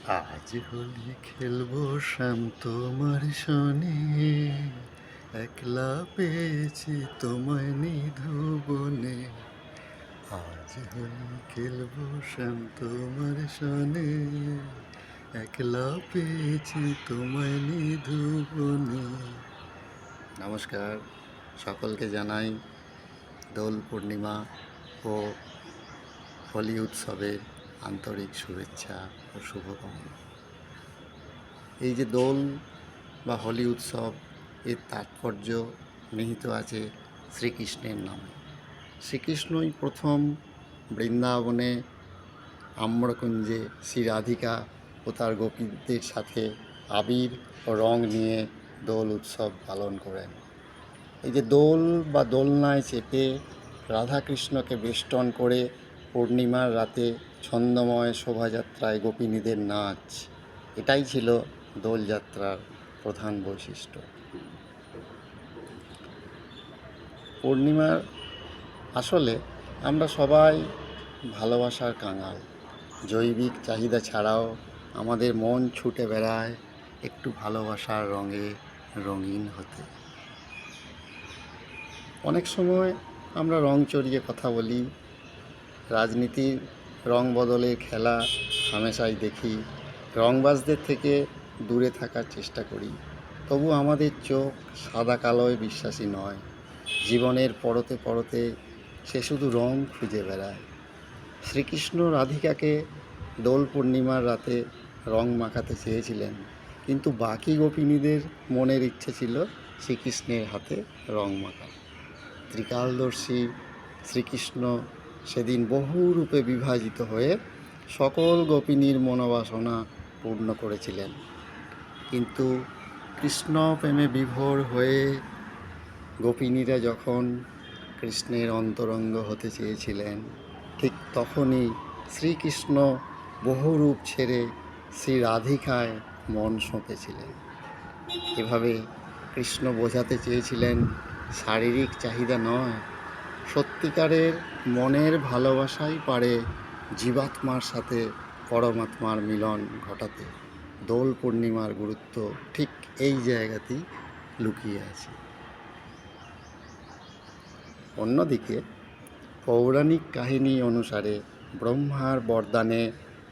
আজ হোলি খেলবো শ্যাম তোমার সনে, একলা পেয়েছি তোমায় নিধুবনে। আজ হোলি খেলবো শ্যাম তোমার সনে, একলা পেয়েছি তোমায় নিধুবনে। নমস্কার, সকলকে জানাই দোল পূর্ণিমা ও হোলি উৎসবের আন্তরিক শুভেচ্ছা ও শুভকামনা। এই যে দোল বা হোলি উৎসব, এর তাৎপর্য নিহিত আছে শ্রীকৃষ্ণের নামে। শ্রীকৃষ্ণই প্রথম বৃন্দাবনে আম্রকুঞ্জে শ্রী রাধিকা ও তার গোপীদের সাথে আবির ও রং নিয়ে দোল উৎসব পালন করেন। এই যে দোল বা দোলনায় চেপে রাধাকৃষ্ণকে বেষ্টন করে পূর্ণিমার রাতে ছন্দময় শোভাযাত্রায় গোপিনীদের নাচ, এটাই ছিল দোলযাত্রার প্রধান বৈশিষ্ট্য। পূর্ণিমার আসলে আমরা সবাই ভালোবাসার কাঙাল। জৈবিক চাহিদা ছাড়াও আমাদের মন ছুটে বেড়ায় একটু ভালোবাসার রঙে রঙিন হতে। অনেক সময় আমরা রং চড়িয়ে কথা বলি, রাজনীতির রং বদলের খেলা হামেশাই দেখি, রংবাজদের থেকে দূরে থাকার চেষ্টা করি। তবু আমাদের চোখ সাদা কালোয় বিশ্বাসী নয়। জীবনের পরতে পরতে সে শুধু রং খুঁজে বেড়ায়। শ্রীকৃষ্ণ রাধিকাকে দোল পূর্ণিমার রাতে রং মাখাতে চেয়েছিলেন, কিন্তু বাকি গোপিনীদের মনের ইচ্ছে ছিল শ্রীকৃষ্ণের হাতে রং মাখা। ত্রিকালদর্শী শ্রীকৃষ্ণ সেদিন বহু রূপে বিভাজিত হয়ে সকল গোপিনীর মনোবাসনা পূর্ণ করেছিলেন। কিন্তু কৃষ্ণ প্রেমে বিভোর হয়ে গোপিনীরা যখন কৃষ্ণের অন্তরঙ্গ হতে চেয়েছিলেন, ঠিক তখনই শ্রীকৃষ্ণ বহু রূপ ছেড়ে শ্রী রাধিকায় মন সঁপেছিলেন। এভাবে কৃষ্ণ বোঝাতে চেয়েছিলেন শারীরিক চাহিদা নয়, সত্যিকারের মনের ভালোবাসাই পারে জীবাত্মার সাথে পরমাত্মার মিলন ঘটাতে। দোল পূর্ণিমার গুরুত্ব ঠিক এই জায়গাতেই লুকিয়ে আছে। অন্যদিকে পৌরাণিক কাহিনী অনুসারে ব্রহ্মার বরদানে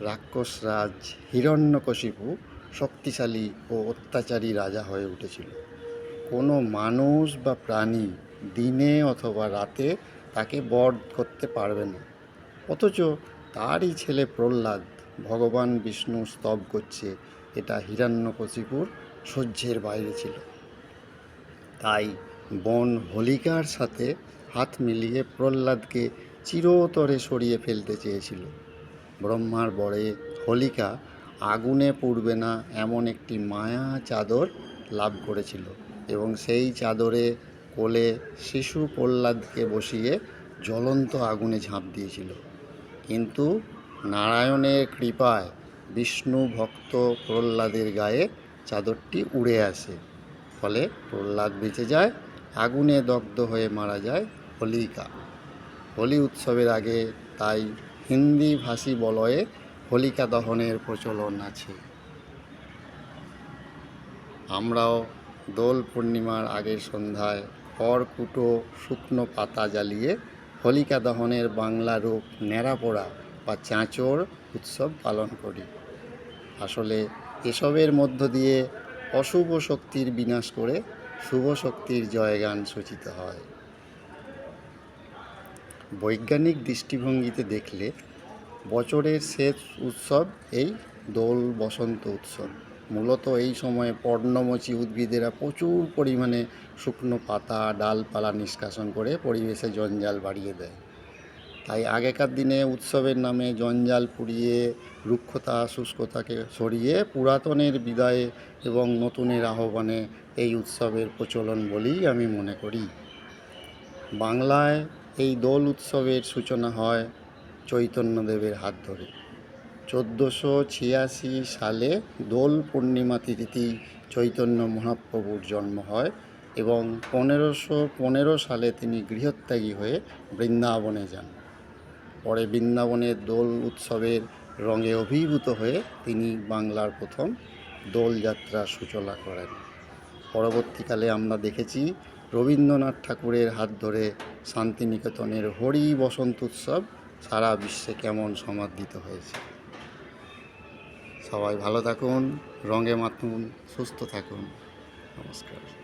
রাক্ষসরাজ হিরণ্যকশিপু শক্তিশালী ও অত্যাচারী রাজা হয়ে উঠেছিল। কোনো মানুষ বা প্রাণী দিনে অথবা রাতে তাকে বধ করতে পারবে না। অথচ তারই ছেলে প্রহ্লাদ ভগবান বিষ্ণু স্তব করছে, এটা হিরণ্যকশিপুর সহ্যের বাইরে ছিল। তাই বোন হোলিকার সাথে হাত মিলিয়ে প্রহ্লাদকে চিরতরে সরিয়ে ফেলতে চেয়েছিল। ব্রহ্মার বরে হোলিকা আগুনে পুড়বে না এমন একটি মায়া চাদর লাভ করেছিল এবং সেই চাদরে কোলে শিশু প্রহ্লাদকে বসিয়ে জ্বলন্ত আগুনে ঝাঁপ দিয়েছিল। কিন্তু নারায়ণের কৃপায় বিষ্ণু ভক্ত প্রহ্লাদের গায়ে চাদরটি উড়ে আসে, ফলে প্রহ্লাদ বেঁচে যায়। আগুনে দগ্ধ হয়ে মারা যায় হোলিকা। হোলি উৎসবের আগে তাই হিন্দি ভাষী বলয়ে হোলিকা দহনের প্রচলন আছে। আমরাও দোল পূর্ণিমার আগের সন্ধ্যায় খড়কুটো শুকনো পাতা জ্বালিয়ে হোলিকা দহনের বাংলা রূপ ন্যাড়াপোড়া বা চাঁচড় উৎসব পালন করি। আসলে এসবের মধ্য দিয়ে অশুভ শক্তির বিনাশ করে শুভ শক্তির জয়গান সূচিত হয়। বৈজ্ঞানিক দৃষ্টিভঙ্গিতে দেখলে বছরের শেষ উৎসব এই দোল বসন্ত উৎসব। মূলত এই সময়ে পর্ণমোচী উদ্ভিদেরা প্রচুর পরিমাণে শুকনো পাতা ডালপালা নিষ্কাশন করে পরিবেশে জঞ্জাল বাড়িয়ে দেয়। তাই আগেকার দিনে উৎসবের নামে জঞ্জাল পুড়িয়ে রুক্ষতা শুষ্কতাকে সরিয়ে পুরাতনের বিদায়ে এবং নতুনের আহ্বানে এই উৎসবের প্রচলন বলেই আমি মনে করি। বাংলায় এই দোল উৎসবের সূচনা হয় চৈতন্যদেবের হাত ধরে। 1486 সালে দোল পূর্ণিমা তিথি চৈতন্য মহাপ্রভুর জন্ম হয় এবং 1515 সালে তিনি গৃহত্যাগী হয়ে বৃন্দাবনে যান। পরে বৃন্দাবনের দোল উৎসবের রঙে অভিভূত হয়ে তিনি বাংলার প্রথম দোলযাত্রার সূচনা করেন। পরবর্তীকালে আমরা দেখেছি রবীন্দ্রনাথ ঠাকুরের হাত ধরে শান্তিনিকেতনের হরি বসন্ত উৎসব সারা বিশ্বে কেমন সমাদৃত হয়েছে। সবাই ভালো থাকুন, রঙে মাতুন, সুস্থ থাকুন। নমস্কার।